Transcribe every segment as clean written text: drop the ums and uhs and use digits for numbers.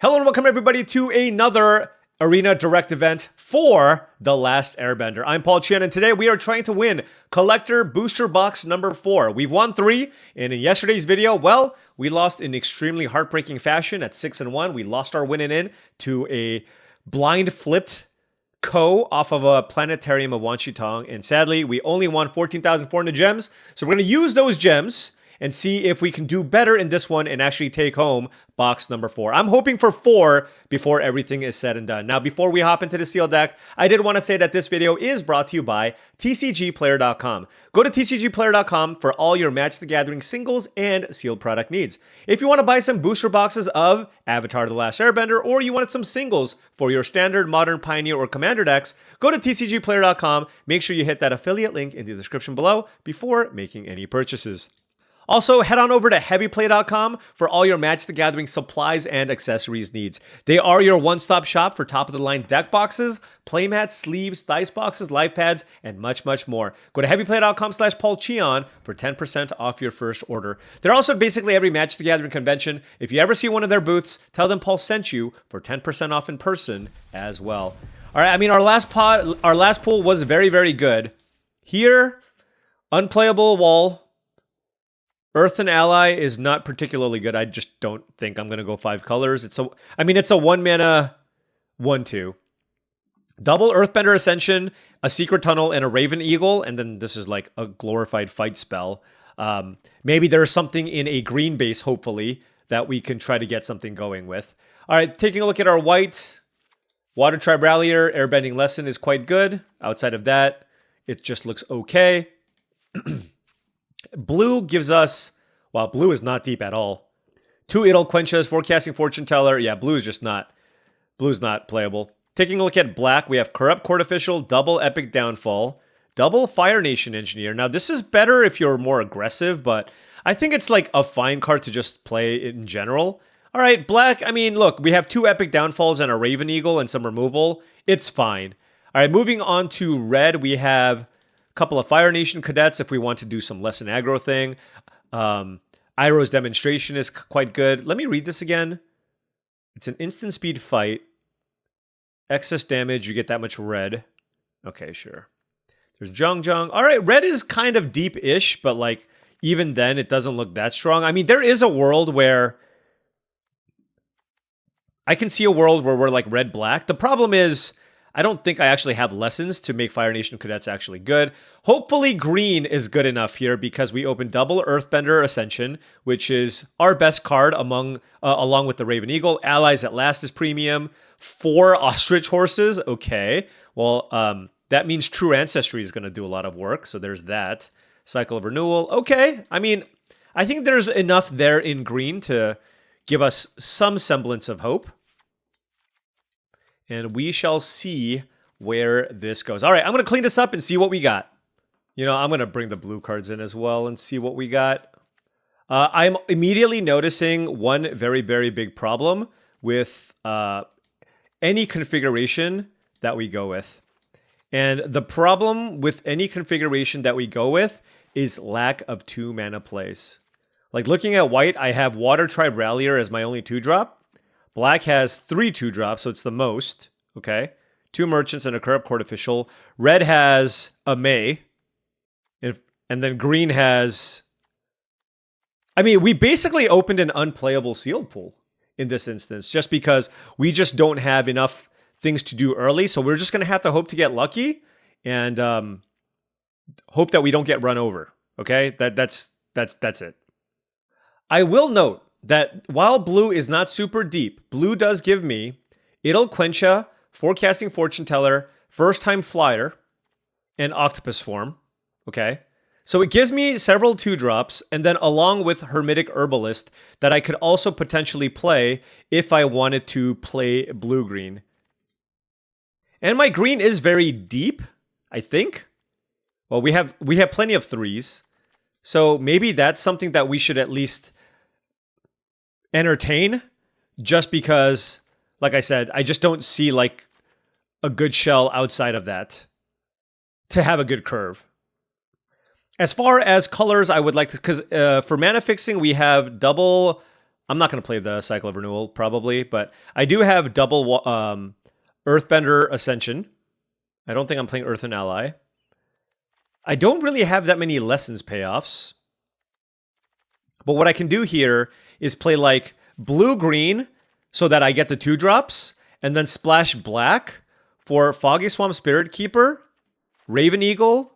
Hello and welcome everybody to another Arena Direct event for The Last Airbender. I'm Paul Cheon, and today we are trying to win Collector Booster Box number 4. We've won 3, and in yesterday's video, well, we lost in extremely heartbreaking fashion at 6-1. We lost our win in to a blind flipped Ko off of a Planetarium of Wanshitong, and sadly, we only won 14,400 gems, so we're going to use those gems and see if we can do better in this one and actually take home box number 4. I'm hoping for 4 before everything is said and done. Now, before we hop into the sealed deck, I did want to say that this video is brought to you by TCGplayer.com. Go to TCGplayer.com for all your Magic the Gathering singles and sealed product needs. If you want to buy some booster boxes of Avatar: The Last Airbender, or you wanted some singles for your standard, modern, pioneer, or commander decks, go to TCGplayer.com. Make sure you hit that affiliate link in the description below before making any purchases. Also, head on over to heavyplay.com for all your Magic the Gathering supplies and accessories needs. They are your one-stop shop for top-of-the-line deck boxes, playmats, sleeves, dice boxes, life pads, and much, much more. Go to heavyplay.com/paulcheon for 10% off your first order. They're also basically every Magic the Gathering convention. If you ever see one of their booths, tell them Paul sent you for 10% off in person as well. All right, I mean, our last pool was very, very good. Here, unplayable wall. Earthen Ally is not particularly good. I just don't think I'm going to go 5 colors. It's a 1-mana 1/2. Double Earthbender Ascension, a Secret Tunnel, and a Raven Eagle, and then this is like a glorified fight spell. Maybe there's something in a green base, hopefully, that we can try to get something going with. All right, taking a look at our white. Water Tribe Rallier, Airbending Lesson is quite good. Outside of that, it just looks okay. Blue gives us, well, blue is not deep at all. 2 Idle Quenches, Forecasting Fortune Teller. Yeah, blue's not playable. Taking a look at black, we have Corrupt Court Official, double Epic Downfall, double Fire Nation Engineer. Now, this is better if you're more aggressive, but I think it's like a fine card to just play in general. All right, black, I mean, look, we have 2 Epic Downfalls and a Raven Eagle and some removal. It's fine. All right, moving on to red, we have couple of Fire Nation Cadets if we want to do some lesson aggro thing. Iroh's Demonstration is quite good. Let me read this again. It's an instant speed fight. Excess damage, you get that much red. Okay, sure. There's Jung. All right, red is kind of deep-ish, but like even then it doesn't look that strong. I mean, there is a world where I can see a world where we're like red-black. The problem is I don't think I actually have lessons to make Fire Nation Cadets actually good. Hopefully green is good enough here because we open double Earthbender Ascension, which is our best card along with the Raven Eagle. Allies at Last is premium. 4 Ostrich Horses. Okay. Well, that means True Ancestry is going to do a lot of work. So there's that. Cycle of Renewal. Okay. I mean, I think there's enough there in green to give us some semblance of hope. And we shall see where this goes. All right, I'm going to clean this up and see what we got. You know, I'm going to bring the blue cards in as well and see what we got. I'm immediately noticing one very, very big problem with any configuration that we go with. And the problem with any configuration that we go with is lack of 2-mana plays. Like looking at white, I have Water Tribe Rallier as my only 2-drop. Black has 3 2-drops, so it's the most. Okay. 2 Merchants and a Corrupt Court Official. Red has a May. And then green has... I mean, we basically opened an unplayable sealed pool in this instance, just because we just don't have enough things to do early. So we're just going to have to hope to get lucky and hope that we don't get run over. Okay. That's it. I will note that while blue is not super deep, blue does give me Idle Quencha, Forecasting Fortune Teller, First Time Flyer, and Octopus Form. Okay? So it gives me several 2-drops, and then along with Hermetic Herbalist that I could also potentially play if I wanted to play blue-green. And my green is very deep, I think. Well, we have plenty of 3s. So maybe that's something that we should at least entertain, just because, like I said, I just don't see like a good shell outside of that to have a good curve. As far as colors, I would like to, because for mana fixing, we have double I'm not going to play the Cycle of Renewal, probably, but I do have double Earthbender Ascension. I don't think I'm playing Earth and Ally. I don't really have that many Lessons payoffs. But what I can do here is play like blue-green so that I get the 2-drops, and then splash black for Foggy Swamp Spirit Keeper, Raven Eagle,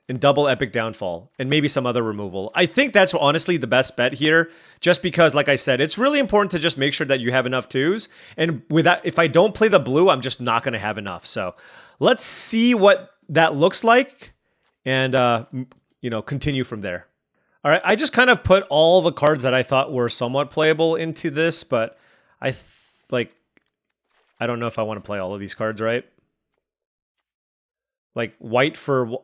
and double Epic Downfall, and maybe some other removal. I think that's honestly the best bet here, just because, like I said, it's really important to just make sure that you have enough 2s, and with that, if I don't play the blue, I'm just not going to have enough. So let's see what that looks like, and, you know, continue from there. All right, I just kind of put all the cards that I thought were somewhat playable into this, but I don't know if I want to play all of these cards, right? Like, white for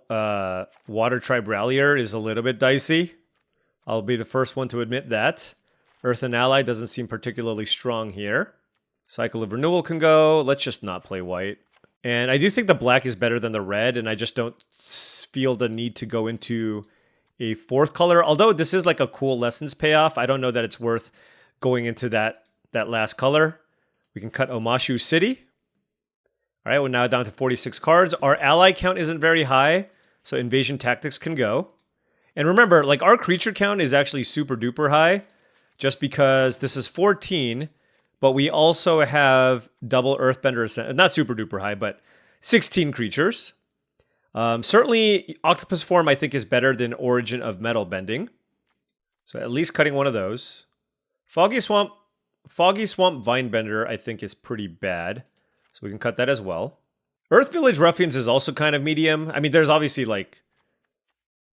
Water Tribe Rallier is a little bit dicey. I'll be the first one to admit that. Earth and Ally doesn't seem particularly strong here. Cycle of Renewal can go. Let's just not play white. And I do think the black is better than the red, and I just don't feel the need to go into a 4th color. Although this is like a cool Lessons payoff, I don't know that it's worth going into that last color. We can cut Omashu City. All right, we're now down to 46 cards. Our ally count isn't very high, so Invasion Tactics can go. And remember, like, our creature count is actually super duper high, just because this is 14, but we also have double Earthbender Ascent. Not super duper high, but 16 creatures. Certainly, Octopus Form, I think, is better than Origin of Metal Bending. So at least cutting one of those. Foggy Swamp Vinebender, I think, is pretty bad. So we can cut that as well. Earth Village Ruffians is also kind of medium. I mean, there's obviously, like...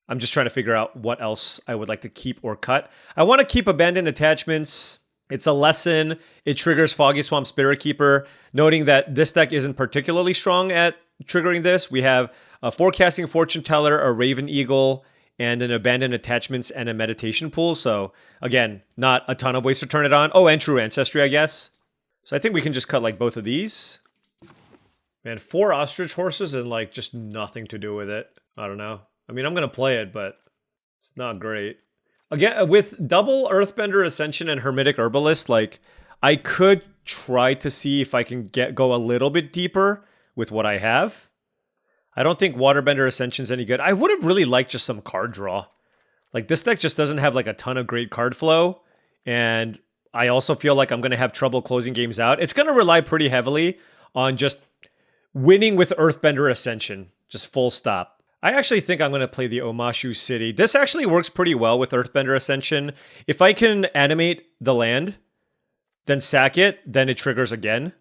I'm just trying to figure out what else I would like to keep or cut. I want to keep Abandoned Attachments. It's a lesson. It triggers Foggy Swamp Spirit Keeper. Noting that this deck isn't particularly strong at triggering this. We have a Forecasting Fortune Teller, a Raven Eagle, and an Abandoned Attachments and a Meditation Pool. So, again, not a ton of ways to turn it on. Oh, and True Ancestry, I guess. So I think we can just cut, like, both of these. Man, 4 Ostrich Horses and, like, just nothing to do with it. I don't know. I mean, I'm going to play it, but it's not great. Again, with double Earthbender Ascension and Hermetic Herbalist, like, I could try to see if I can go a little bit deeper with what I have. I don't think Waterbender Ascension's any good. I would have really liked just some card draw. Like, this deck just doesn't have, like, a ton of great card flow, and I also feel like I'm going to have trouble closing games out. It's going to rely pretty heavily on just winning with Earthbender Ascension. Just full stop. I actually think I'm going to play the Omashu City. This actually works pretty well with Earthbender Ascension. If I can animate the land, then sack it, then it triggers again.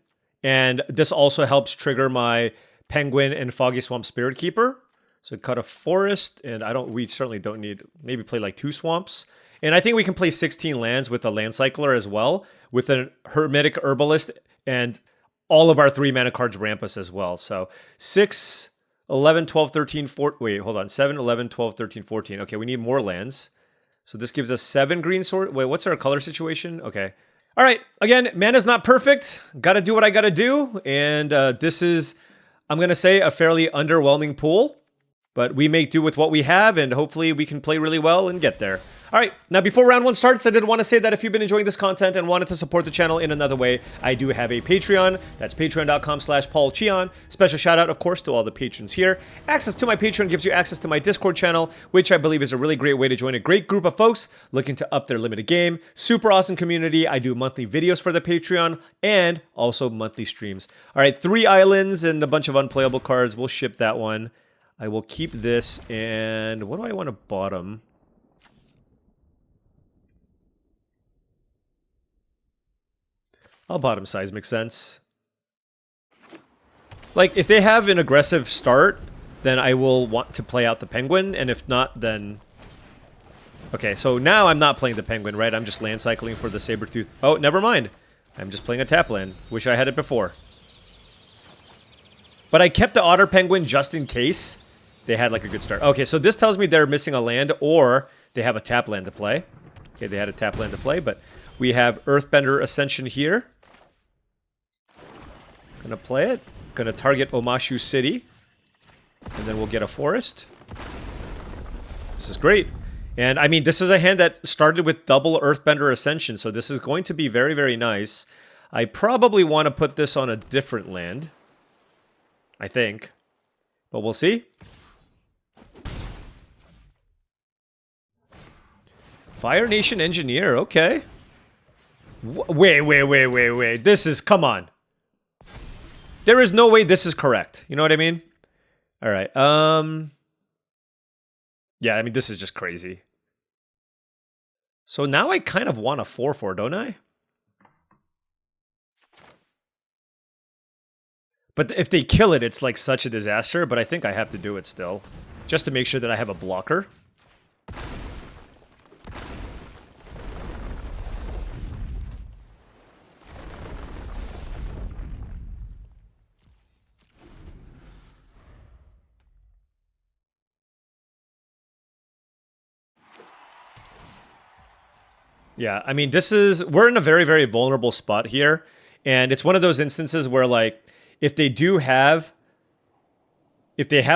And this also helps trigger my Penguin and Foggy Swamp Spirit Keeper. So cut a forest, and we certainly don't need, maybe play like 2 swamps. And I think we can play 16 lands with the Land Cycler as well, with a Hermetic Herbalist, and all of our 3 mana cards ramp us as well. So 6, 11, 12, 13, 14. Wait, hold on. 7, 11, 12, 13, 14. Okay, we need more lands. So this gives us 7 green sword. Wait, what's our color situation? Okay. All right. Again, mana's not perfect. Got to do what I got to do. And this is, I'm going to say, a fairly underwhelming pool. But we make do with what we have, and hopefully we can play really well and get there. All right, now before round 1 starts, I did want to say that if you've been enjoying this content and wanted to support the channel in another way, I do have a Patreon. That's patreon.com/paulcheon. Special shout out, of course, to all the patrons here. Access to my Patreon gives you access to my Discord channel, which I believe is a really great way to join a great group of folks looking to up their limited game. Super awesome community. I do monthly videos for the Patreon and also monthly streams. All right, 3 islands and a bunch of unplayable cards. We'll ship that one. I will keep this, and what do I want to bottom? I'll bottom Seismic Sense. Like, if they have an aggressive start, then I will want to play out the Penguin, and if not, then... Okay, so now I'm not playing the Penguin, right? I'm just land cycling for the Sabertooth. Oh, never mind. I'm just playing a tap land. Wish I had it before. But I kept the Otter Penguin just in case they had, like, a good start. Okay, so this tells me they're missing a land, or they have a tap land to play. Okay, they had a tap land to play, but we have Earthbender Ascension here. Gonna play it. Gonna target Omashu City. And then we'll get a forest. This is great. And I mean, this is a hand that started with double Earthbender Ascension, so this is going to be very, very nice. I probably want to put this on a different land. I think. But we'll see. Fire Nation Engineer, okay. Wait. This is, come on. There is no way this is correct. You know what I mean? All right. Yeah, I mean, this is just crazy. So now I kind of want a 4/4, don't I? But if they kill it, it's like such a disaster, but I think I have to do it still. Just to make sure that I have a blocker. Yeah, I mean, we're in a very, very vulnerable spot here. And it's one of those instances where, like, if they have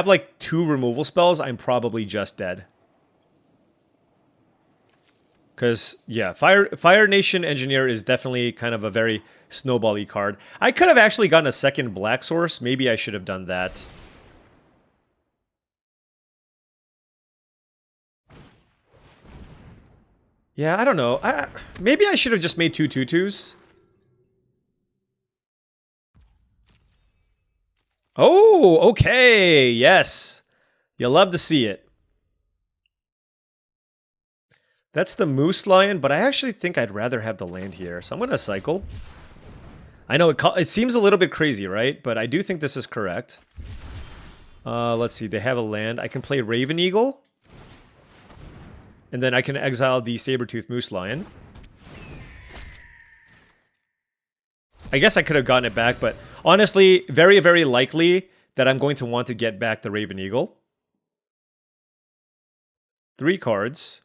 like 2 removal spells, I'm probably just dead. Because, yeah, Fire Nation Engineer is definitely kind of a very snowball-y card. I could have actually gotten a second black source. Maybe I should have done that. Yeah, I don't know. Maybe I should have just made 2 2/2s. Oh, okay. Yes. You'll love to see it. That's the Moose Lion, but I actually think I'd rather have the land here. So I'm going to cycle. I know it seems a little bit crazy, right? But I do think this is correct. Let's see. They have a land. I can play Raven Eagle. And then I can exile the Sabertooth Moose Lion. I guess I could have gotten it back, but honestly, very, very likely that I'm going to want to get back the Raven Eagle. 3 cards.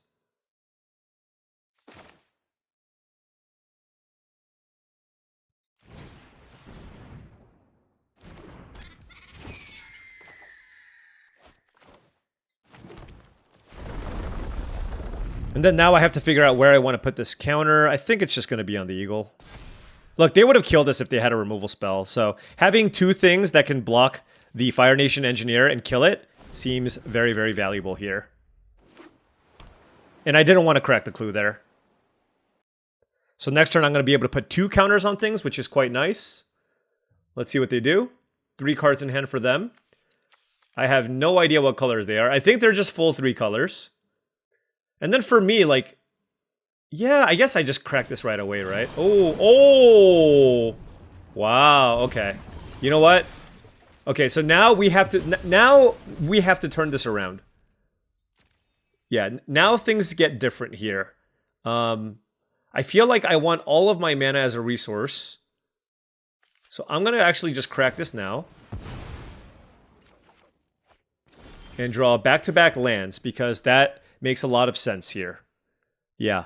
And then now I have to figure out where I want to put this counter. I think it's just going to be on the Eagle. Look, they would have killed us if they had a removal spell. So having 2 things that can block the Fire Nation Engineer and kill it seems very, very valuable here. And I didn't want to crack the clue there. So next turn I'm going to be able to put 2 counters on things, which is quite nice. Let's see what they do. 3 cards in hand for them. I have no idea what colors they are. I think they're just full 3 colors. And then for me, like, yeah, I guess I just cracked this right away, right? Oh, wow, okay. You know what? Okay, so now we have to turn this around. Yeah, now things get different here. I feel like I want all of my mana as a resource. So I'm going to actually just crack this now. And draw back-to-back lands, because that makes a lot of sense here. Yeah.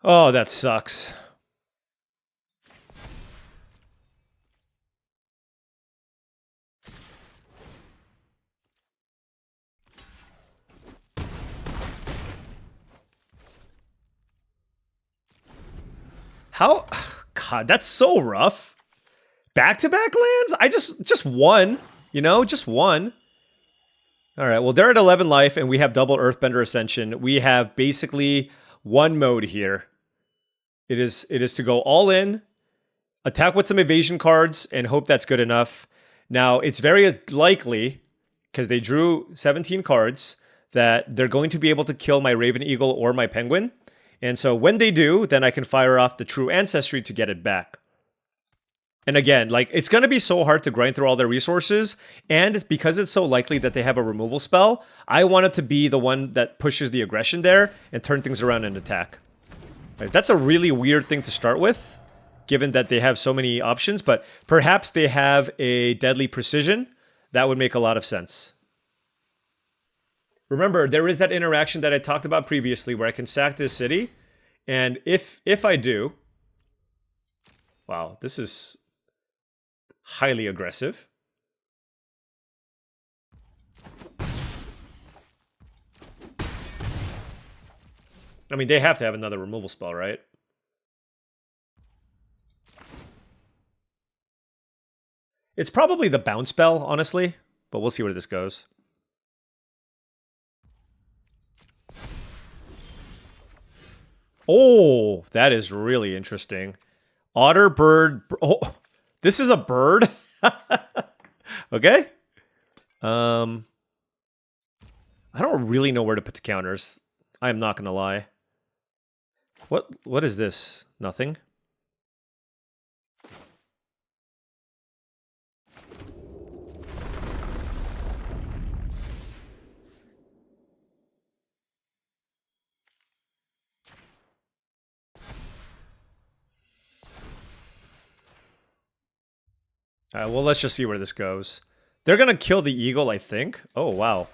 Oh, that sucks. How? God, that's so rough. Back-to-back lands? I just one, you know, just one. All right, well, they're at 11 life, and we have double Earthbender Ascension. We have basically one mode here. It is to go all in, attack with some evasion cards, and hope that's good enough. Now, it's very likely, because they drew 17 cards, that they're going to be able to kill my Raven Eagle or my Penguin. And so when they do, then I can fire off the True Ancestry to get it back. And again, like, it's going to be so hard to grind through all their resources, and because it's so likely that they have a removal spell, I want it to be the one that pushes the aggression there and turn things around and attack. Right, that's a really weird thing to start with, given that they have so many options, but perhaps they have a Deadly Precision. That would make a lot of sense. Remember, there is that interaction that I talked about previously where I can sack this city, and if I do... Wow, this is highly aggressive. I mean, they have to have another removal spell, right? It's probably the bounce spell, honestly, but we'll see where this goes. Oh, that is really interesting. Otter, bird. Oh, this is a bird? Okay. I don't really know where to put the counters. I am not going to lie. What is this? Nothing? Alright, well, let's just see where this goes. They're gonna kill the eagle, I think. Oh, wow.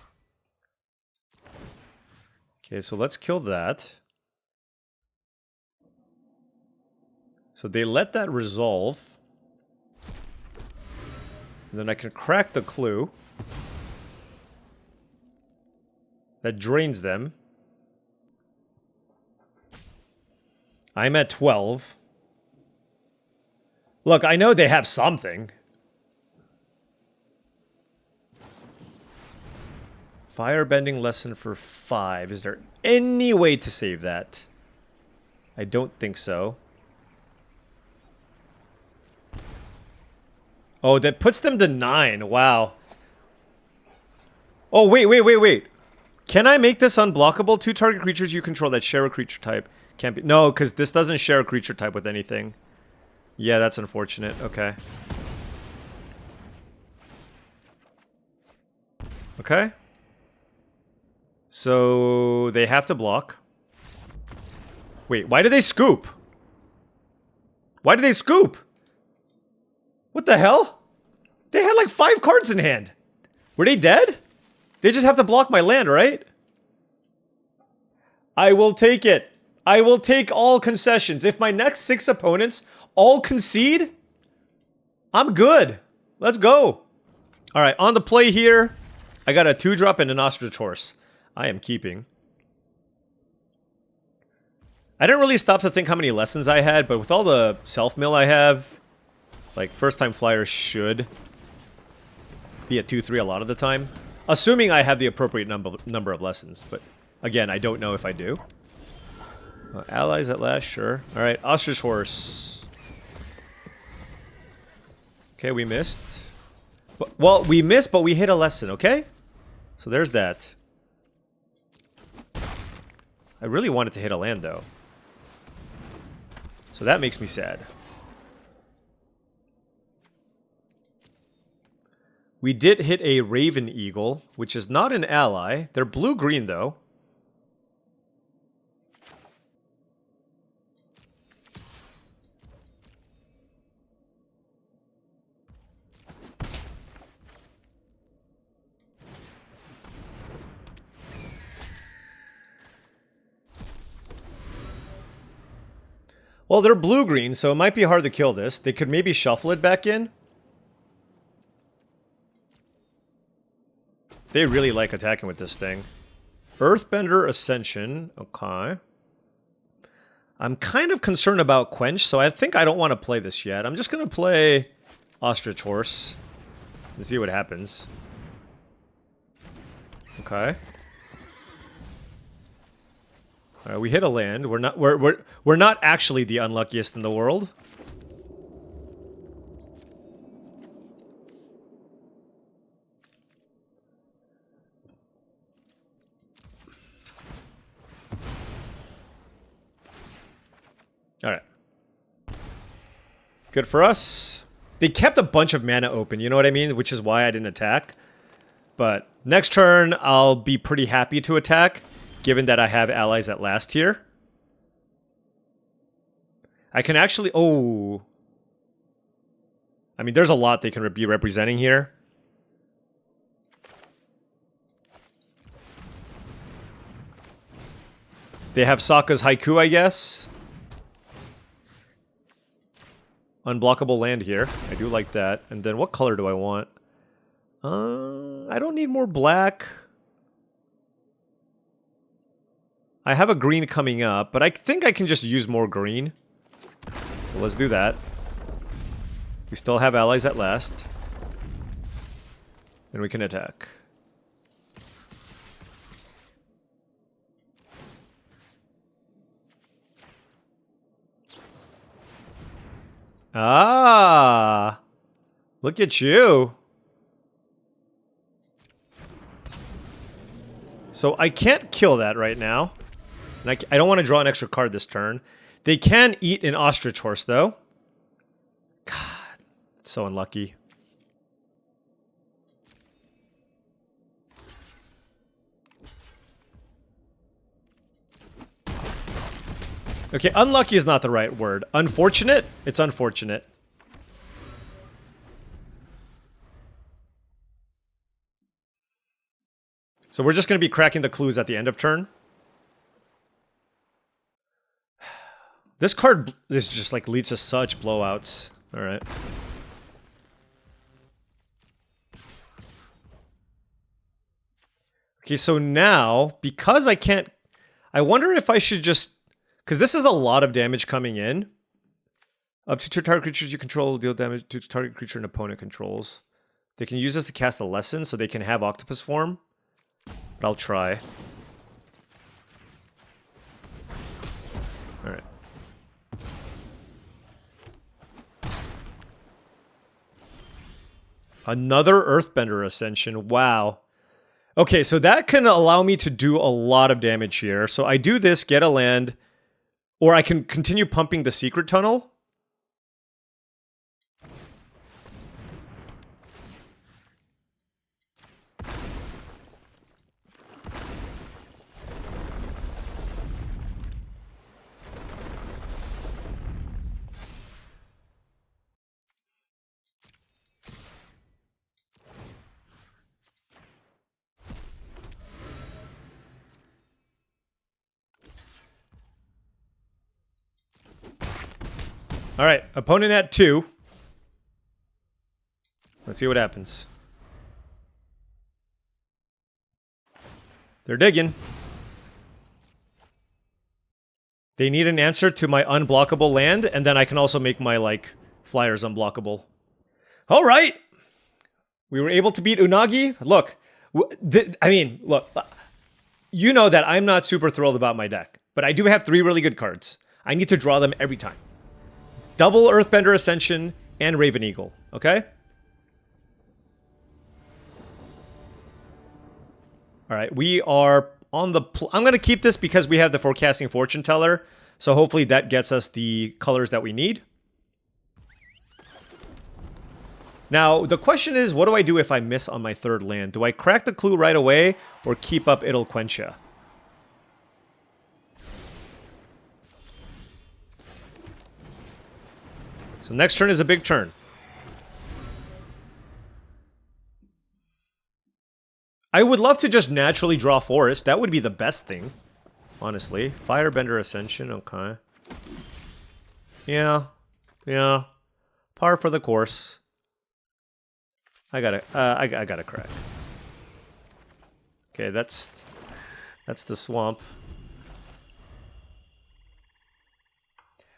Okay, so let's kill that. So they let that resolve. And then I can crack the clue. That drains them. I'm at 12. Look, I know they have something. Firebending lesson for 5. Is there any way to save that? I don't think so. Oh, that puts them to 9. Wow. Oh, wait. Can I make this unblockable? 2 target creatures you control that share a creature type. Can't be. No, because this doesn't share a creature type with anything. Yeah, that's unfortunate. Okay. Okay. So they have to block. Wait, why do they scoop? Why do they scoop? What the hell? They had like 5 cards in hand. Were they dead? They just have to block my land, right? I will take it. I will take all concessions. If my next 6 opponents all concede, I'm good. Let's go. All right, on the play here, I got a 2-drop and an ostrich horse. I am keeping. I didn't really stop to think how many lessons I had, but with all the self-mill I have, like, first-time flyers should be at 2-3 a lot of the time. Assuming I have the appropriate number of lessons, but again, I don't know if I do. Allies at last, sure. Alright, ostrich horse. Okay, we missed. Well, we missed, but we hit a lesson, okay? So there's that. I really wanted to hit a land, though. So that makes me sad. We did hit a Raven Eagle, which is not an ally. They're blue-green, though. Well, they're blue-green, so it might be hard to kill this. They could maybe shuffle it back in. They really like attacking with this thing. Earthbender Ascension. Okay. I'm kind of concerned about Quench, so I think I don't want to play this yet. I'm just going to play Ostrich Horse and see what happens. Okay. All right, we hit a land. We're not actually the unluckiest in the world. All right. Good for us. They kept a bunch of mana open, you know what I mean? Which is why I didn't attack. But next turn, I'll be pretty happy to attack, given that I have allies at last here. I can actually... Oh. I mean, there's a lot they can be representing here. They have Sokka's Haiku, I guess. unblockable land here. I do like that. And then what color do I want? I don't need more black. I have a green coming up, but I think I can just use more green. So let's do that. We still have allies at last. And we can attack. Ah! Look at you! So I can't kill that right now. And I don't want to draw an extra card this turn. They can eat an ostrich horse, though. God, it's so unlucky. Okay, unlucky is not the right word. Unfortunate? It's unfortunate. So we're just going to be cracking the clues at the end of turn. This card is just like leads to such blowouts. All right. Okay, so now, because I can't... I wonder if I should just... Because this is a lot of damage coming in. Up to 2 target creatures you control deal damage to target creature an opponent controls. They can use this to cast a lesson, so they can have octopus form. But I'll try. Alright. Another Earthbender Ascension. Wow. Okay, so that can allow me to do a lot of damage here. So I do this, get a land, or I can continue pumping the Secret Tunnel. All right, opponent at 2. Let's see what happens. They're digging. They need an answer to my unblockable land, and then I can also make my, like, flyers unblockable. All right! We were able to beat Unagi. Look, I mean, look, you know that I'm not super thrilled about my deck, but I do have 3 really good cards. I need to draw them every time. Double Earthbender Ascension and Raven Eagle, okay? Alright, we are on the... I'm going to keep this because we have the Forecasting Fortune Teller, so hopefully that gets us the colors that we need. Now, the question is, what do I do if I miss on my 3rd land? Do I crack the clue right away, or keep up It'll Quench Ya? So next turn is a big turn. I would love to just naturally draw Forest. That would be the best thing, honestly. Firebender Ascension, okay. Yeah. Par for the course. I gotta crack. Okay, that's the swamp.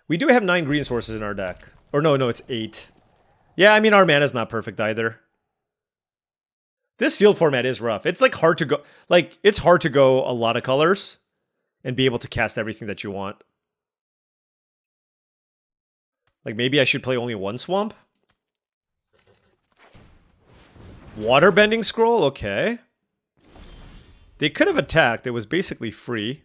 We do have 9 green sources in our deck. Or no, it's 8. Yeah, I mean, our mana's not perfect either. This sealed format is rough. It's like hard to go... Like, it's hard to go a lot of colors and be able to cast everything that you want. Like, maybe I should play only 1 swamp? Waterbending Scroll? Okay. They could have attacked. It was basically free.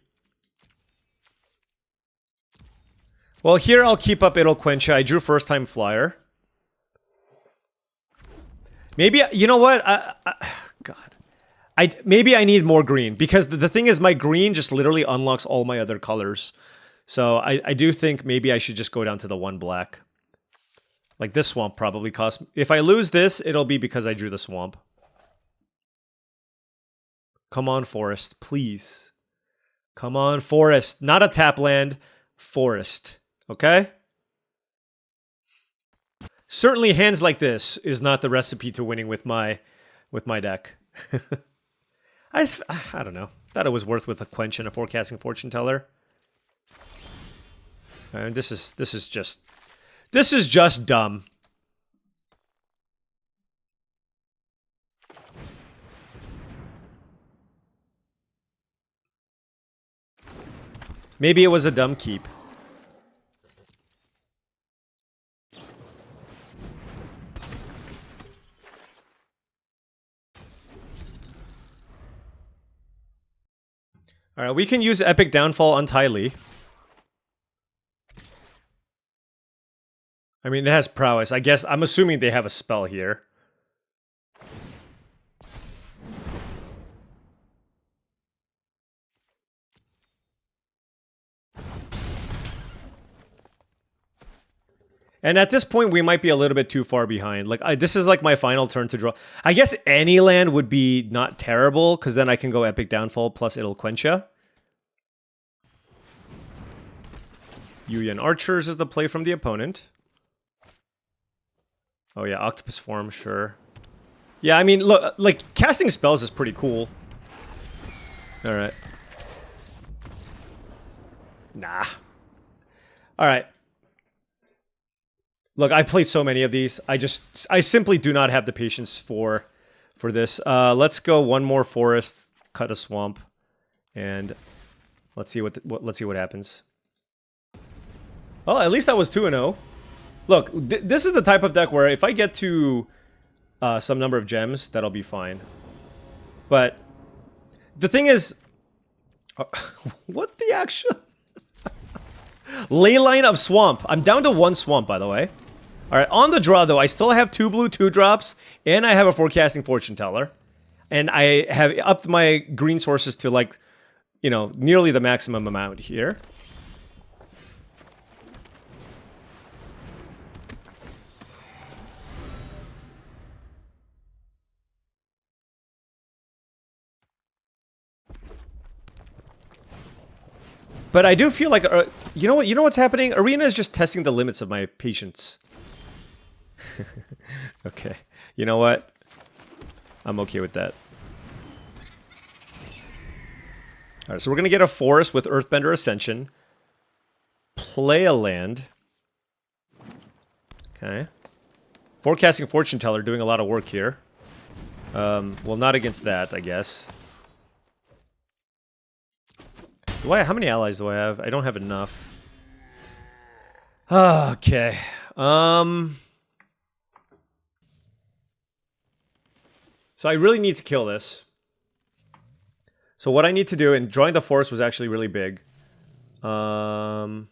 Well, here I'll keep up It'll Quench Ya. I drew first time flyer. Maybe, you know what? God. Maybe I need more green. Because the thing is, my green just literally unlocks all my other colors. So I do think maybe I should just go down to the 1 black. Like this swamp probably costs... If I lose this, it'll be because I drew the swamp. Come on, Forest. Please. Come on, Forest. Not a tap land. Forest. Okay? Certainly hands like this is not the recipe to winning with my deck. I don't know. Thought it was worth with a quench and a forecasting fortune teller. And this is just dumb. Maybe it was a dumb keep. Alright, we can use Epic Downfall Untiely. I mean, it has prowess. I guess, I'm assuming they have a spell here. And at this point, we might be a little bit too far behind. Like, this is like my final turn to draw. I guess any land would be not terrible, because then I can go Epic Downfall, plus it'll quench ya. Yuyan Archers is the play from the opponent. Oh yeah, Octopus Form, sure. Yeah, I mean, look, like, casting spells is pretty cool. Alright. Nah. Alright. Look, I played so many of these. I simply do not have the patience for this. Let's go one more forest, cut a swamp, and let's see what happens. Well, at least that was 2-0. Look, this is the type of deck where if I get to some number of gems, that'll be fine. But the thing is, what the actual Leyline of Swamp. I'm down to 1 swamp, by the way. Alright, on the draw, though, I still have 2 blue 2-drops, and I have a forecasting fortune teller. And I have upped my green sources to, like, you know, nearly the maximum amount here. But I do feel like, you know what? You know what's happening? Arena is just testing the limits of my patience. Okay. You know what? I'm okay with that. Alright, so we're going to get a forest with Earthbender Ascension. Play a land. Okay. Forecasting Fortune Teller doing a lot of work here. Well, not against that, I guess. How many allies do I have? I don't have enough. Okay. So I really need to kill this. So what I need to do, and drawing the forest was actually really big. Alright.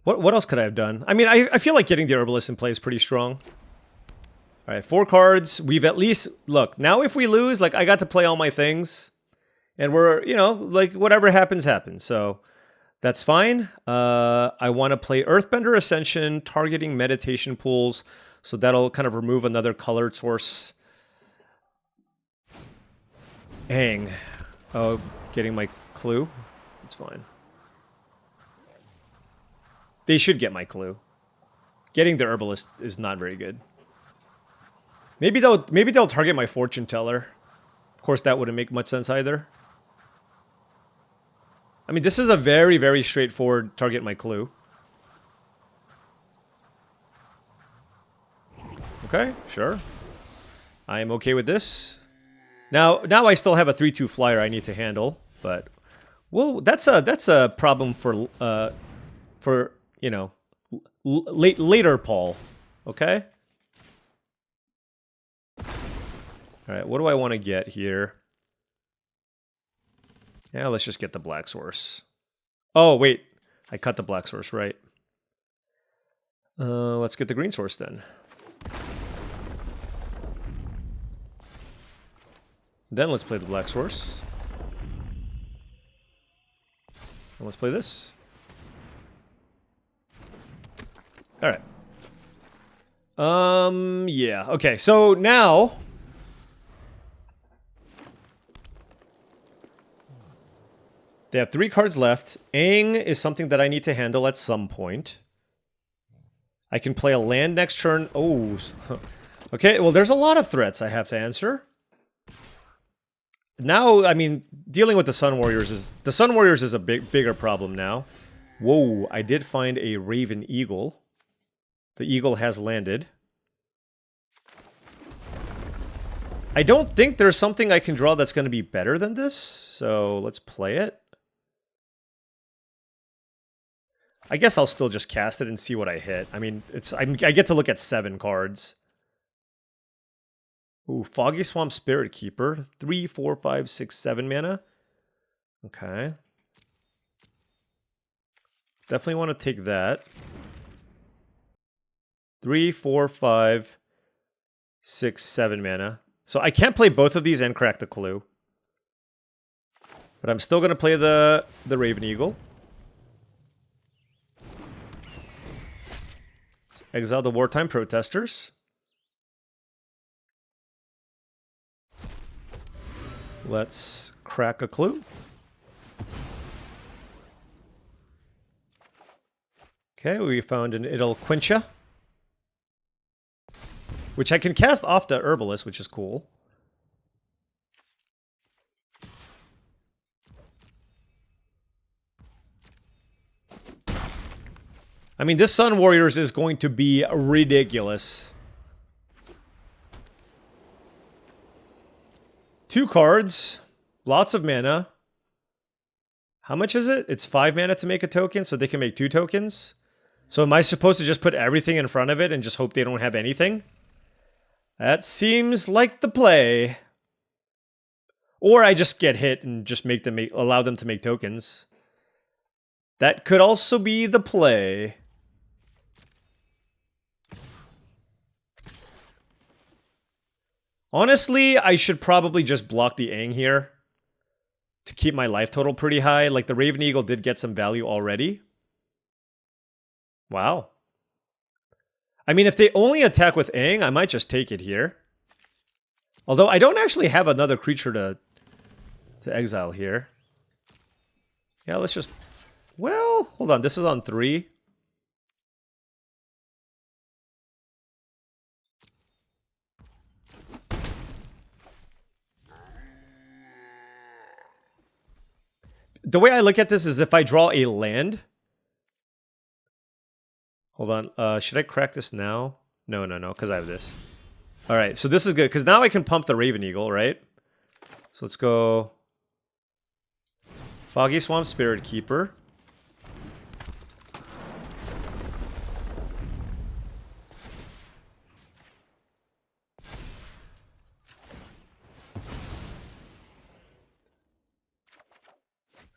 What else could I have done? I mean, I feel like getting the Herbalist in play is pretty strong. Alright, 4 cards. We've at least... Look, now if we lose, like, I got to play all my things. And we're, you know, like, whatever happens, happens. So, that's fine. I want to play Earthbender Ascension, targeting Meditation Pools. So that'll kind of remove another colored source. Dang. Oh, getting my clue? It's fine. They should get my clue. Getting the Herbalist is not very good. Maybe they'll target my Fortune Teller. Of course, that wouldn't make much sense either. I mean, this is a very, very straightforward target my clue. Okay, sure. I am okay with this. Now I still have a 3/2 flyer I need to handle, but well, that's a problem for you know, later, Paul. Okay? Alright, what do I want to get here? Yeah, let's just get the black source. Oh, wait. I cut the black source, right. Let's get the green source then. Then let's play the Black Source. And let's play this. Alright. Yeah. Okay, so now... they have 3 cards left. Aang is something that I need to handle at some point. I can play a land next turn. Oh. Okay, well, there's a lot of threats I have to answer. Now, I mean, dealing with the Sun Warriors is... the Sun Warriors is a bigger problem now. Whoa, I did find a Raven Eagle. The Eagle has landed. I don't think there's something I can draw that's going to be better than this. So, let's play it. I guess I'll still just cast it and see what I hit. I mean, I get to look at 7 cards. Ooh, Foggy Swamp Spirit Keeper. 3, 4, 5, 6, 7 mana. Okay. Definitely want to take that. 3, 4, 5, 6, 7 mana. So I can't play both of these and crack the clue. But I'm still going to play the Raven Eagle. Let's exile the Wartime Protesters. Let's crack a clue. Okay, we found an Idle Quincha, which I can cast off the Herbalist, which is cool. I mean, this Sun Warriors is going to be ridiculous. 2 cards, lots of mana. How much is it? It's 5 mana to make a token, so they can make 2 tokens. So am I supposed to just put everything in front of it and just hope they don't have anything? That seems like the play. Or I just get hit and just make them allow them to make tokens. That could also be the play. Honestly, I should probably just block the Aang here to keep my life total pretty high. Like, the Raven Eagle did get some value already. Wow. I mean, if they only attack with Aang, I might just take it here. Although, I don't actually have another creature to exile here. Yeah, let's just... well, hold on. This is on 3. The way I look at this is if I draw a land... hold on. Should I crack this now? No, because I have this. Alright, so this is good, because now I can pump the Raven Eagle, right? So let's go... Foggy Swamp Spirit Keeper.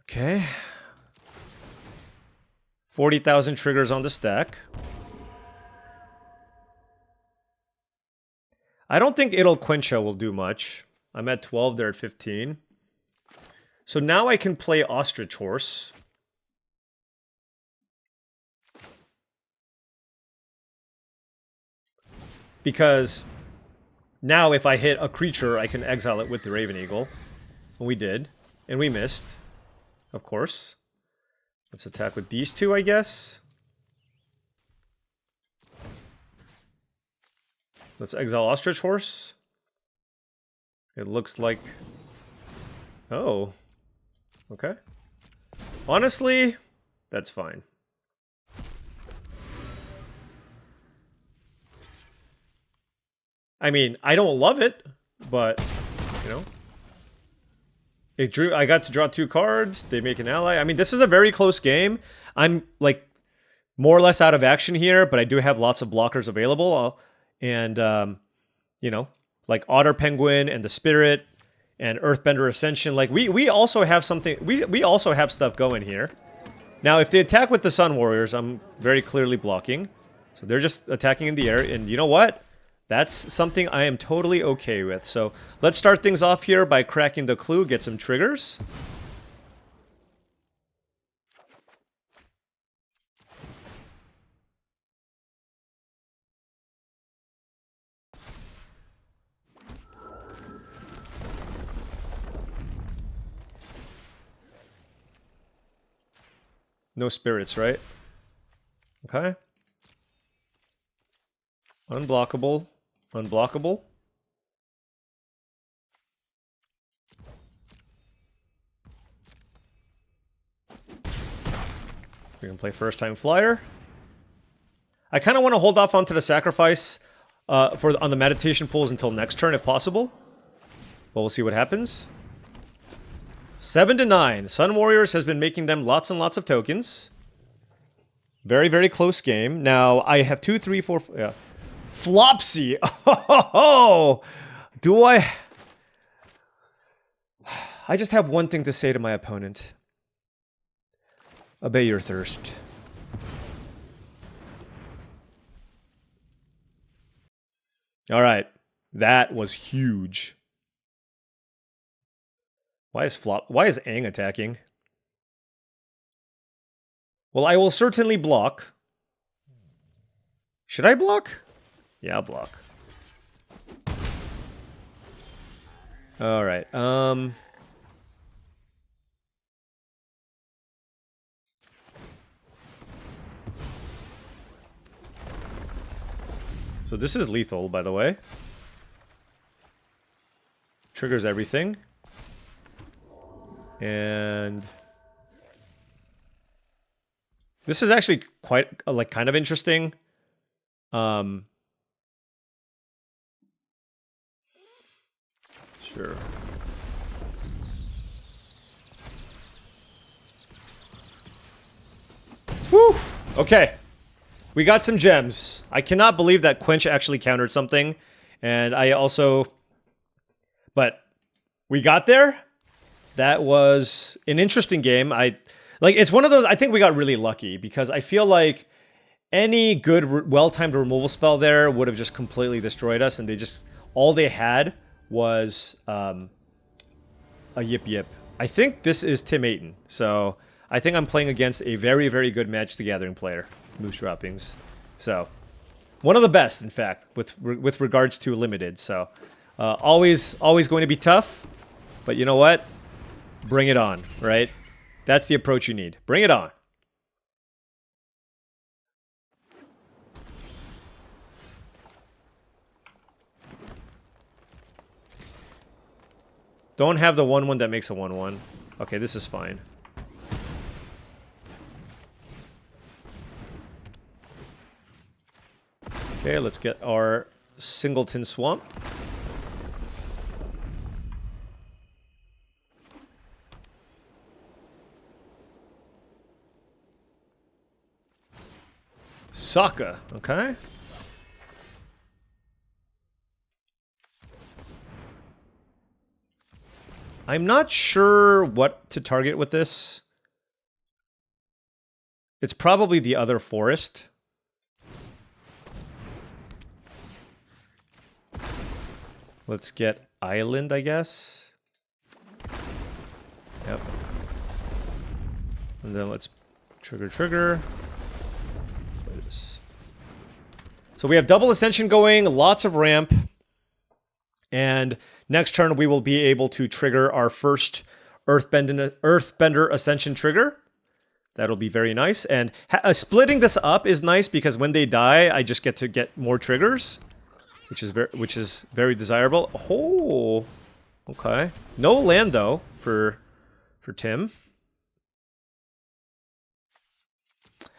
Okay. 40,000 triggers on the stack. I don't think Idle Quincha will do much. I'm at 12, they're at 15. So now I can play Ostrich Horse. Because now if I hit a creature, I can exile it with the Raven Eagle. And we did. And we missed. Of course. Let's attack with these 2, I guess. Let's exile Ostrich Horse. It looks like... oh. Okay. Honestly, that's fine. I mean, I don't love it, but, you know. I got to draw 2 cards. They make an ally. I mean, this is a very close game. I'm, like, more or less out of action here, but I do have lots of blockers available. And, you know, like Otter Penguin and the Spirit and Earthbender Ascension. Like, we also have something... We also have stuff going here. Now, if they attack with the Sun Warriors, I'm very clearly blocking. So they're just attacking in the air. And you know what? That's something I am totally okay with. So let's start things off here by cracking the clue, get some triggers. No spirits, right? Okay. Unblockable. Unblockable. We can play first time flyer. I kind of want to hold off onto the sacrifice on the meditation pools until next turn if possible. But we'll see what happens. 7-9. Sun Warriors has been making them lots and lots of tokens. Very, very close game. Now, I have 2, 3, 4... Yeah. Flopsy! Oh, do I... I just have one thing to say to my opponent. Obey your thirst. Alright. That was huge. Why is Aang attacking? Well, I will certainly block. Should I block? Yeah, I'll block. Alright, so this is lethal, by the way. Triggers everything. And this is actually quite, like, kind of interesting. Sure. Whew! Okay. We got some gems. I cannot believe that Quench actually countered something. And I also... But we got there. That was an interesting game. It's one of those, I think we got really lucky because I feel like any good, well-timed removal spell there would have just completely destroyed us, and all they had was a Yip Yip. I think this is Tim Ayton, so I think I'm playing against a very, very good Magic the Gathering player. Moose droppings. So, one of the best, in fact, with regards to limited. So, always going to be tough, but you know what? Bring it on, right? That's the approach you need. Bring it on. Don't have the 1/1 that makes a 1/1. Okay, this is fine. Okay, let's get our Singleton Swamp. Sokka, okay. I'm not sure what to target with this. It's probably the other forest. Let's get Island, I guess. Yep. And then let's trigger. So we have double Ascension going, lots of ramp. And next turn we will be able to trigger our first Earthbender Ascension trigger. That'll be very nice. And splitting this up is nice because when they die, I just get to get more triggers. Which is very desirable. Oh, okay. No land though for Tim.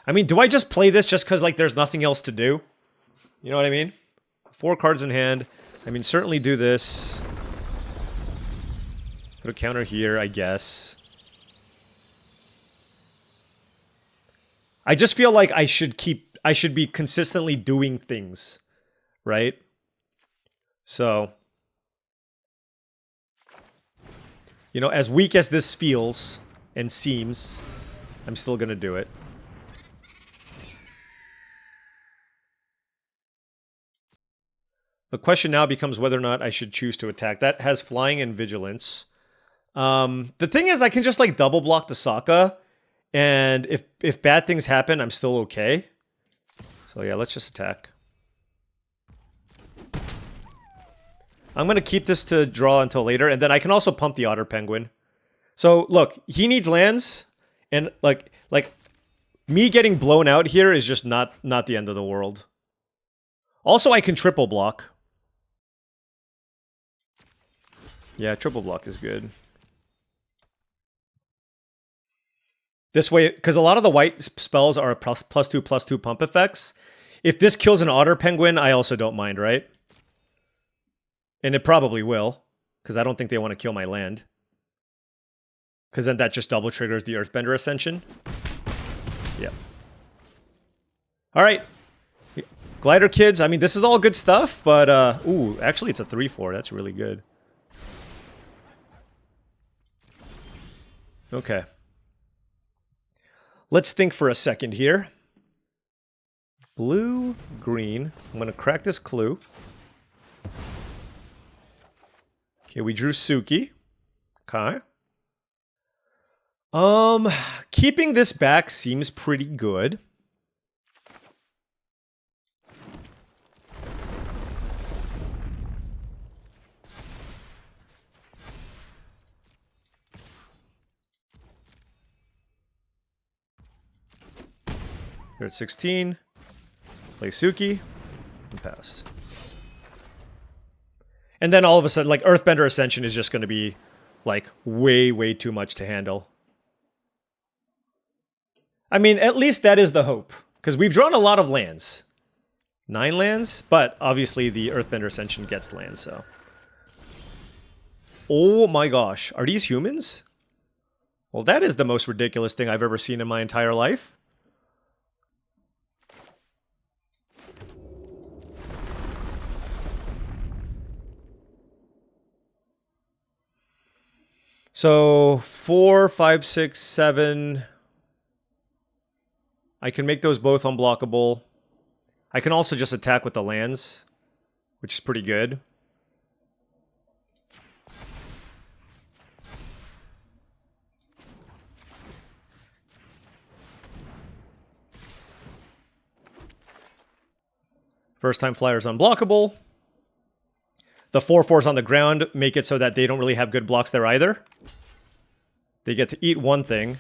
I mean, do I just play this just because like there's nothing else to do? You know what I mean? 4 cards in hand. I mean, certainly do this. Put a counter here, I guess. I just feel like I should be consistently doing things, right? So, you know, as weak as this feels and seems, I'm still gonna do it. The question now becomes whether or not I should choose to attack. That has flying and vigilance. The thing is, I can just like double block the Sokka, and if bad things happen, I'm still okay. So yeah, let's just attack. I'm gonna keep this to draw until later, and then I can also pump the Otter Penguin. So look, he needs lands, and like me getting blown out here is just not the end of the world. Also, I can triple block. Yeah, triple block is good. This way, because a lot of the white spells are +2/+2 pump effects. If this kills an Otter Penguin, I also don't mind, right? And it probably will, because I don't think they want to kill my land. Because then that just double triggers the Earthbender Ascension. Yeah. Alright. Glider Kids, I mean, this is all good stuff, but, ooh, actually it's a 3/4, that's really good. Okay. Let's think for a second here. Blue, green. I'm gonna crack this clue. Okay, we drew Suki. Okay. Keeping this back seems pretty good. Here at 16. Play Suki. And pass. And then all of a sudden, like, Earthbender Ascension is just going to be, like, way too much to handle. I mean, at least that is the hope. Because we've drawn a lot of lands. 9 lands, but obviously the Earthbender Ascension gets lands, so. Oh my gosh, are these humans? Well, that is the most ridiculous thing I've ever seen in my entire life. So 4, 5, 6, 7. I can make those both unblockable. I can also just attack with the lands, which is pretty good. First time flyers unblockable. The 4/4s on the ground make it so that they don't really have good blocks there either. They get to eat one thing.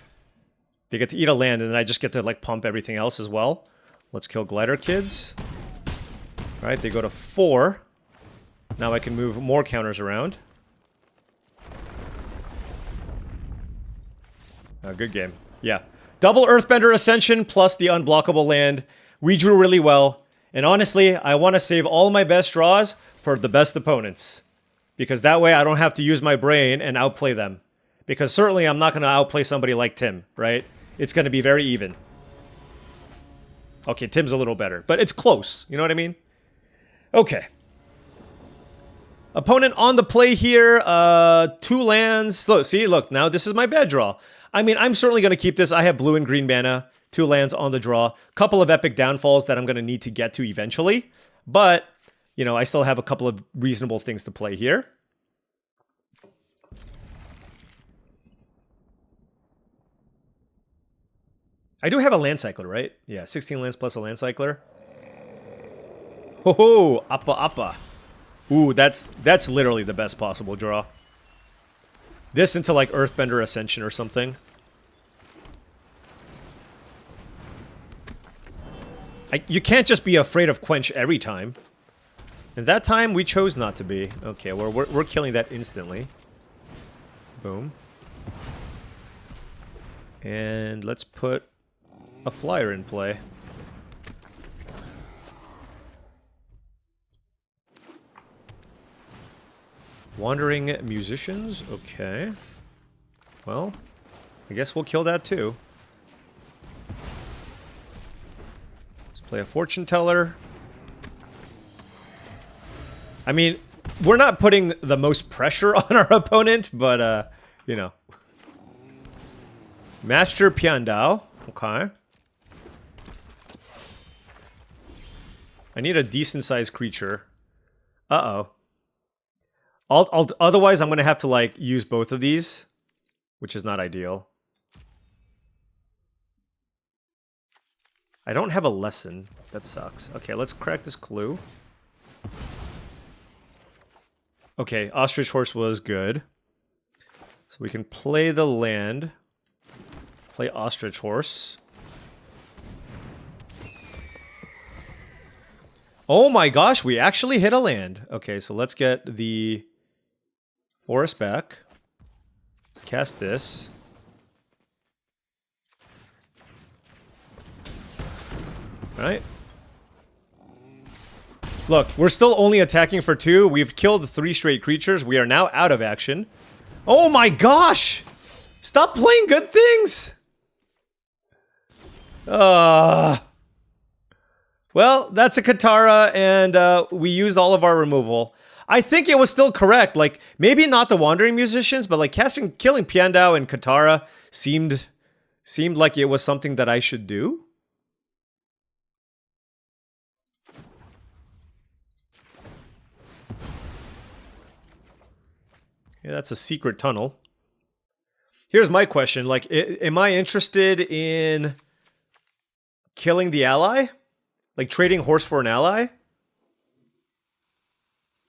They get to eat a land, and then I just get to, like, pump everything else as well. Let's kill Glider Kids. Alright, they go to 4. Now I can move more counters around. Oh, good game. Yeah. Double Earthbender Ascension plus the unblockable land. We drew really well. And honestly, I want to save all my best draws for the best opponents. Because that way I don't have to use my brain and outplay them. Because certainly I'm not going to outplay somebody like Tim, right? It's going to be very even. Okay, Tim's a little better, but it's close. You know what I mean? Okay. Opponent on the play here. 2 lands. Look, see, look, now this is my bad draw. I mean, I'm certainly going to keep this. I have blue and green mana. 2 lands on the draw. Couple of epic downfalls that I'm going to need to get to eventually. But, you know, I still have a couple of reasonable things to play here. I do have a land cycler, right? Yeah, 16 lands plus a land cycler. Ho ho, appa appa. Ooh, that's literally the best possible draw. This into like Earthbender Ascension or something. You can't just be afraid of Quench every time. And that time we chose not to be. Okay, we're killing that instantly. Boom. And let's put a flyer in play. Wandering Musicians? Okay. Well, I guess we'll kill that too. Let's play a Fortune Teller. I mean, we're not putting the most pressure on our opponent, but, you know. Master Piandao. Okay. I need a decent-sized creature. Uh-oh. Otherwise, I'm going to have to, like, use both of these, which is not ideal. I don't have a lesson. That sucks. Okay, let's crack this clue. Okay, Ostrich Horse was good. So we can play the land. Play Ostrich Horse. Oh my gosh, we actually hit a land. Okay, so let's get the forest back. Let's cast this. Right. Look, we're still only attacking for 2. We've killed 3 straight creatures. We are now out of action. Oh my gosh! Stop playing good things! Well, that's a Katara, and we used all of our removal. I think it was still correct. Like, maybe not the Wandering Musicians, but like killing Piandao and Katara seemed like it was something that I should do. Yeah, that's a secret tunnel. Here's my question. Like, am I interested in killing the ally? Like, trading horse for an ally?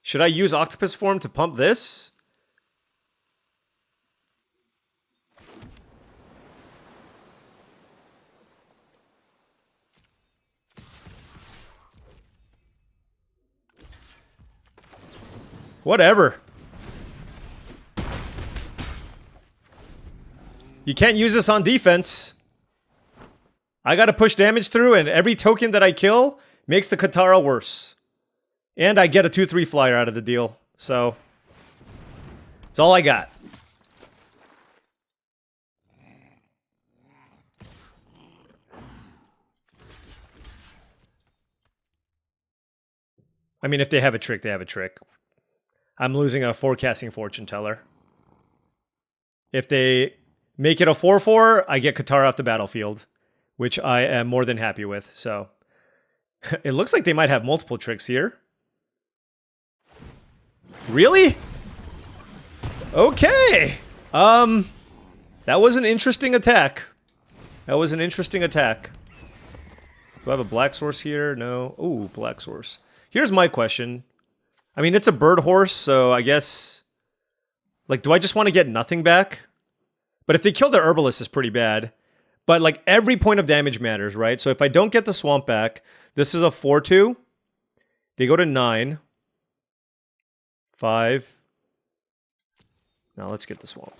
Should I use octopus form to pump this? Whatever. You can't use this on defense. I gotta push damage through, and every token that I kill makes the Katara worse. And I get a 2/3 flyer out of the deal. So, that's all I got. I mean, if they have a trick, they have a trick. I'm losing a forecasting fortune teller. If they make it a 4/4, I get Katara off the battlefield, which I am more than happy with. So, it looks like they might have multiple tricks here. Really? Okay. That was an interesting attack. That was an interesting attack. Do I have a black source here? No. Ooh, black source. Here's my question. I mean, it's a bird horse, so I guess... Like, do I just want to get nothing back? But if they kill the herbalist, it's pretty bad. But, like, every point of damage matters, right? So if I don't get the swamp back, this is a 4/2. They go to 9. 5. Now let's get the swamp.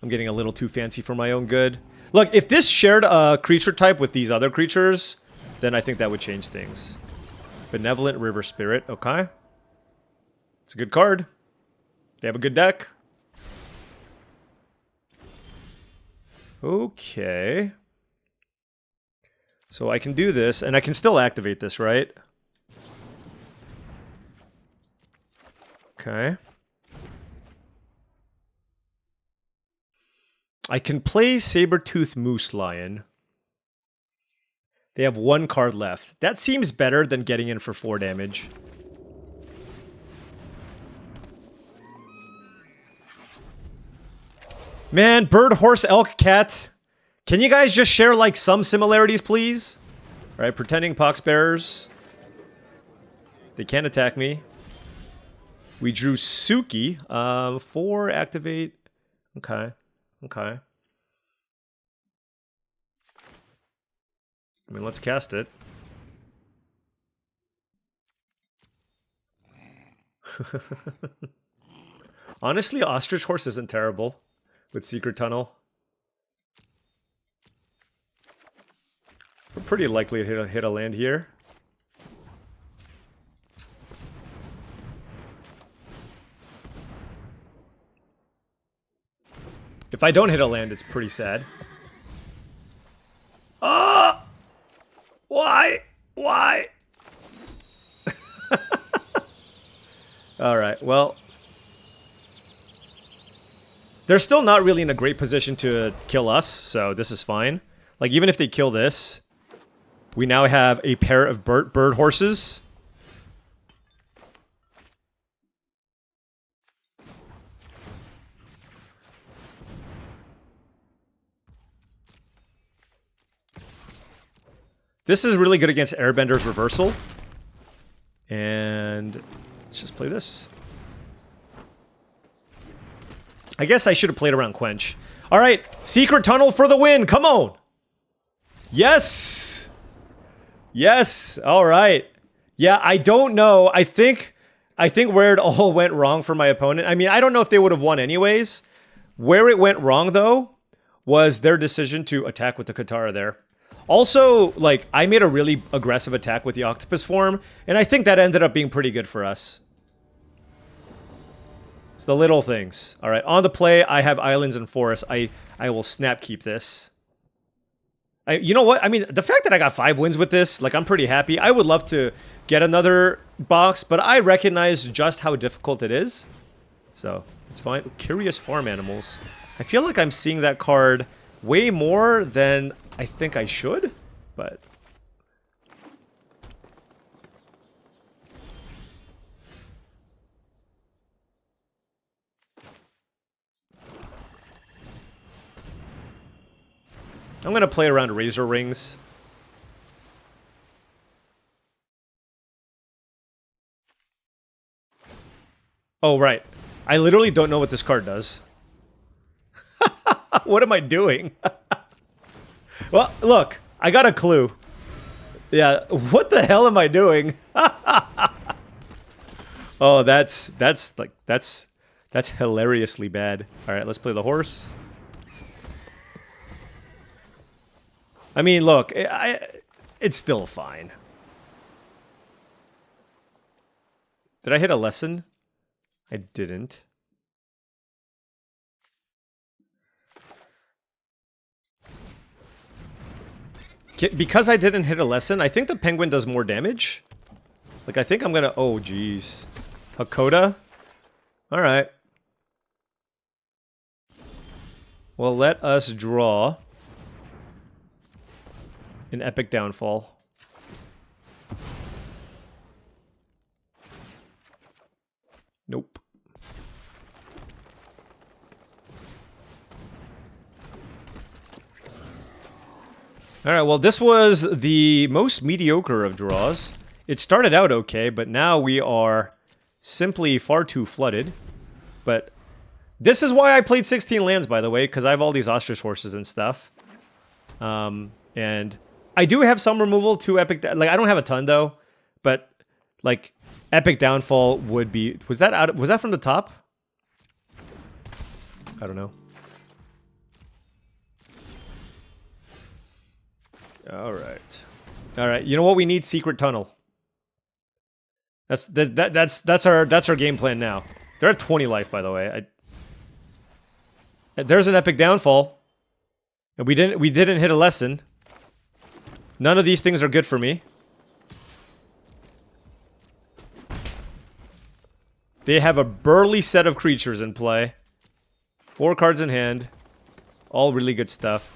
I'm getting a little too fancy for my own good. Look, if this shared a creature type with these other creatures, then I think that would change things. Benevolent River Spirit, okay. It's a good card. They have a good deck. Okay. So I can do this, and I can still activate this, right? Okay. I can play Saber-Tooth Moose Lion. They have 1 card left. That seems better than getting in for 4 damage. Man, bird, horse, elk, cat. Can you guys just share, like, some similarities, please? All right, pretending poxbearers. They can't attack me. We drew Suki. 4, activate. Okay. Okay. I mean, let's cast it. Honestly, Ostrich Horse isn't terrible with Secret Tunnel. We're pretty likely to hit a land here. If I don't hit a land, it's pretty sad. Ah! Why? Why? Alright, well... They're still not really in a great position to kill us, so this is fine. Like, even if they kill this... We now have a pair of bird horses. This is really good against Airbender's reversal. And let's just play this. I guess I should have played around Quench. All right, Secret Tunnel for the win. Come on. Yes. Yes. All right. Yeah, I don't know. I think where it all went wrong for my opponent. I mean, I don't know if they would have won anyways. Where it went wrong though was their decision to attack with the Katara there. Also, like, I made a really aggressive attack with the octopus form, and I think that ended up being pretty good for us. It's the little things. All right, on the play, I have islands and forests. I will snap keep this. You know what? I mean, the fact that I got 5 wins with this, like, I'm pretty happy. I would love to get another box, but I recognize just how difficult it is. So, it's fine. Curious farm animals. I feel like I'm seeing that card way more than I think I should, but... I'm gonna play around Razor Rings. Oh, right. I literally don't know what this card does. What am I doing? Well, look, I got a clue. Yeah, what the hell am I doing? Oh, that's hilariously bad. All right, let's play the horse. I mean, look, it's still fine. Did I hit a lesson? I didn't. Because I didn't hit a lesson, I think the penguin does more damage. Like, I think I'm gonna... Oh, jeez. Hakoda? Alright. Well, let us draw an epic downfall. Nope. Alright, well, this was the most mediocre of draws. It started out okay, but now we are simply far too flooded. But this is why I played 16 lands, by the way, because I have all these ostrich horses and stuff. And I do have some removal to epic... Like, I don't have a ton, though. But, like, epic downfall would be... Was that from the top? I don't know. Alright. Alright, you know what? We need Secret Tunnel. That's our game plan now. They're at 20 life, by the way. There's an epic downfall. And we didn't hit a lesson. None of these things are good for me. They have a burly set of creatures in play. 4 cards in hand. All really good stuff.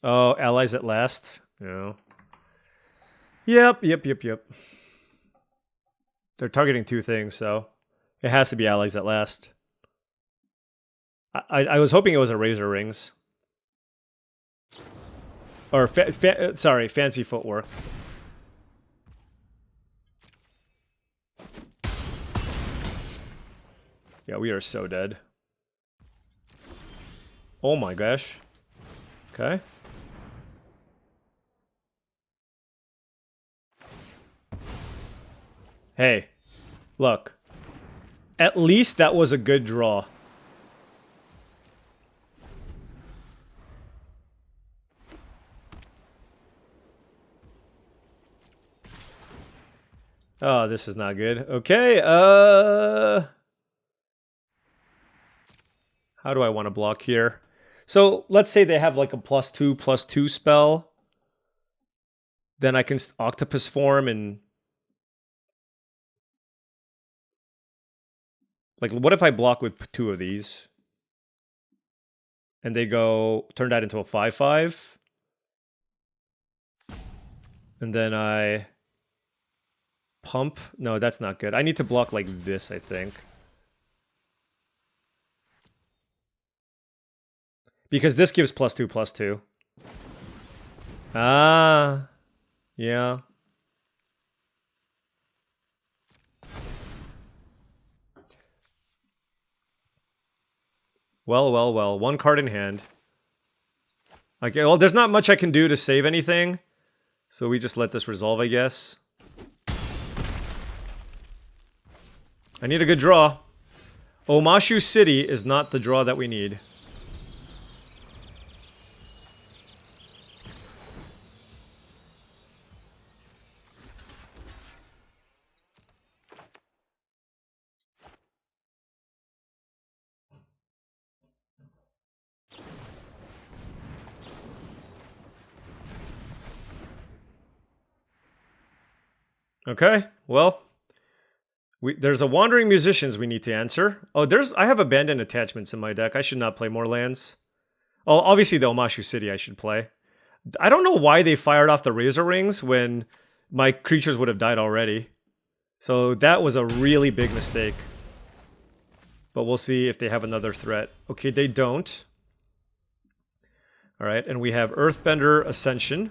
Oh, allies at last? No. Yep. They're targeting 2 things, so it has to be allies at last. I was hoping it was a Razor Rings. Or, sorry, Fancy Footwork. Yeah, we are so dead. Oh my gosh. Okay. Hey, look. At least that was a good draw. Oh, this is not good. Okay, how do I want to block here? So, let's say they have like a +2/+2 spell. Then I can octopus form and... Like, what if I block with 2 of these? And they go, turn that into a 5/5. And then I pump. No, that's not good. I need to block like this, I think. Because this gives +2/+2. Ah, yeah. Well, well, well. 1 card in hand. Okay, well, there's not much I can do to save anything. So we just let this resolve, I guess. I need a good draw. Omashu City is not the draw that we need. Okay, well, there's a Wandering Musicians we need to answer. Oh, I have Abandoned Attachments in my deck. I should not play more lands. Oh, obviously the Omashu City I should play. I don't know why they fired off the Razor Rings when my creatures would have died already. So that was a really big mistake. But we'll see if they have another threat. Okay, they don't. Alright, and we have Earthbender Ascension.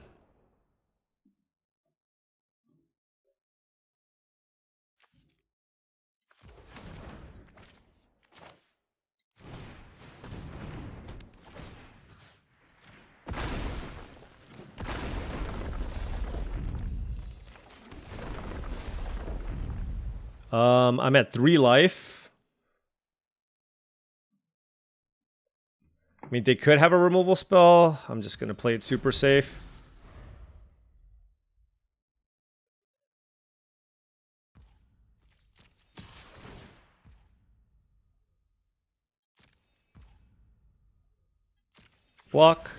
I'm at 3 life. I mean, they could have a removal spell. I'm just going to play it super safe. Block.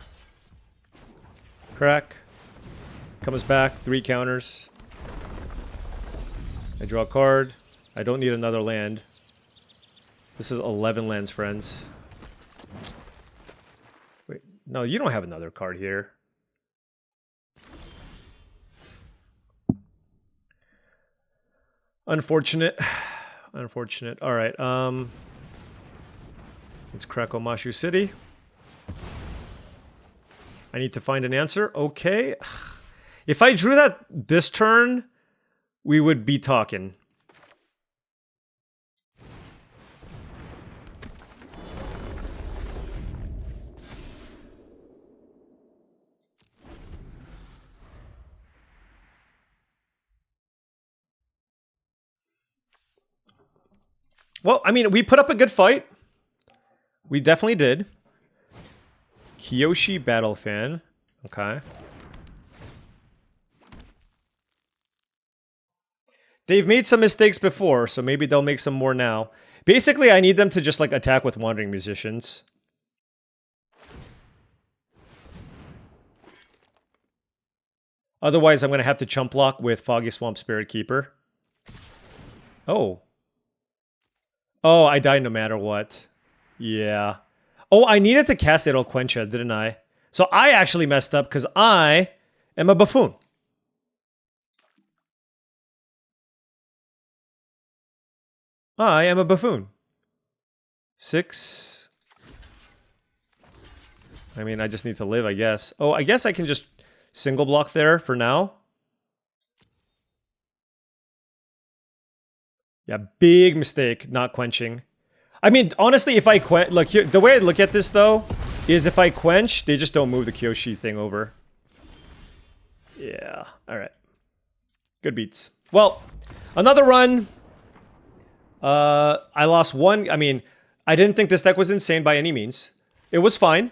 Crack. Comes back. 3 counters. I draw a card. I don't need another land. This is 11 lands, friends. Wait, no, you don't have another card here. Unfortunate. Unfortunate. Alright, let's crack Omashu City. I need to find an answer. Okay. If I drew that this turn, we would be talking. Well, I mean, we put up a good fight. We definitely did. Kyoshi Battle Fan. Okay. They've made some mistakes before, so maybe they'll make some more now. Basically, I need them to just, like, attack with Wandering Musicians. Otherwise, I'm going to have to chump block with Foggy Swamp Spirit Keeper. Oh. Oh, I died no matter what. Yeah. Oh, I needed to cast Idol Quencha, didn't I? So I actually messed up because I am a buffoon. I am a buffoon. 6. I mean, I just need to live, I guess. Oh, I guess I can just single block there for now. Yeah, big mistake not quenching. I mean, honestly, if I quench... Look, here, the way I look at this, though, is if I quench, they just don't move the Kyoshi thing over. Yeah, alright. Good beats. Well, another run. I lost 1... I mean, I didn't think this deck was insane by any means. It was fine.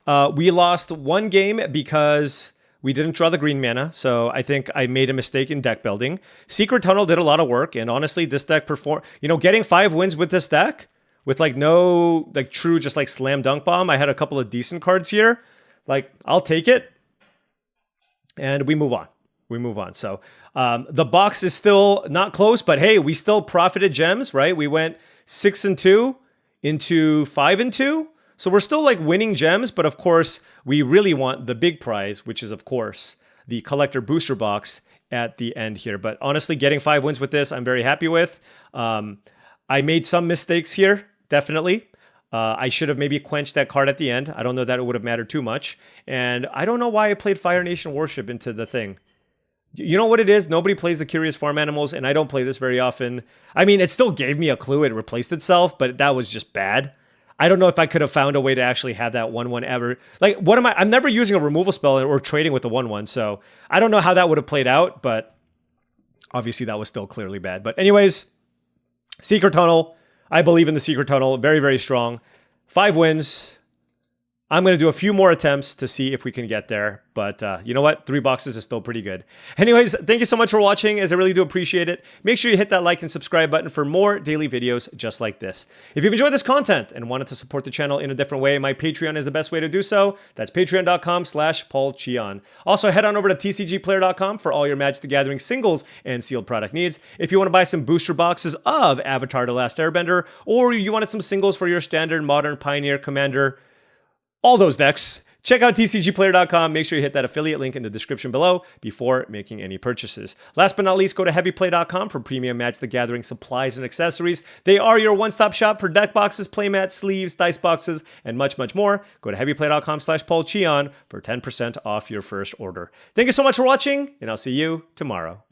We lost 1 game because we didn't draw the green mana, so I think I made a mistake in deck building. Secret Tunnel did a lot of work, and honestly, this deck performed... You know, getting 5 wins with this deck, with like no, like true, just like slam dunk bomb, I had a couple of decent cards here. Like, I'll take it. And we move on. We move on. So, the box is still not close, but hey, we still profited gems, right? We went 6 and 2 into 5 and 2. So we're still like winning gems, but of course we really want the big prize, which is of course the collector booster box at the end here. But honestly, getting 5 wins with this, I'm very happy with. I made some mistakes here, definitely. I should have maybe quenched that card at the end. I don't know that it would have mattered too much. And I don't know why I played Fire Nation Worship into the thing. You know what it is? Nobody plays the Curious Farm Animals, and I don't play this very often. I mean, it still gave me a clue. It replaced itself, but that was just bad. I don't know if I could have found a way to actually have that 1/1 ever. Like, what am I? I'm never using a removal spell or trading with the 1/1, so I don't know how that would have played out, but obviously that was still clearly bad. But anyways, Secret Tunnel. I believe in the Secret Tunnel. Very, very strong. 5 wins. I'm going to do a few more attempts to see if we can get there. But you know what? 3 boxes is still pretty good. Anyways, thank you so much for watching, as I really do appreciate it. Make sure you hit that like and subscribe button for more daily videos just like this. If you've enjoyed this content and wanted to support the channel in a different way, my Patreon is the best way to do so. That's patreon.com/paulcheon. Also, head on over to TCGplayer.com for all your Magic the Gathering singles and sealed product needs. If you want to buy some booster boxes of Avatar: The Last Airbender, or you wanted some singles for your standard, modern, Pioneer, Commander, all those decks, check out TCGplayer.com. Make sure you hit that affiliate link in the description below before making any purchases. Last but not least, go to heavyplay.com for premium Magic the Gathering supplies and accessories. They are your one-stop shop for deck boxes, playmats, sleeves, dice boxes, and much, much more. Go to heavyplay.com/paulcheon for 10% off your first order. Thank you so much for watching, and I'll see you tomorrow.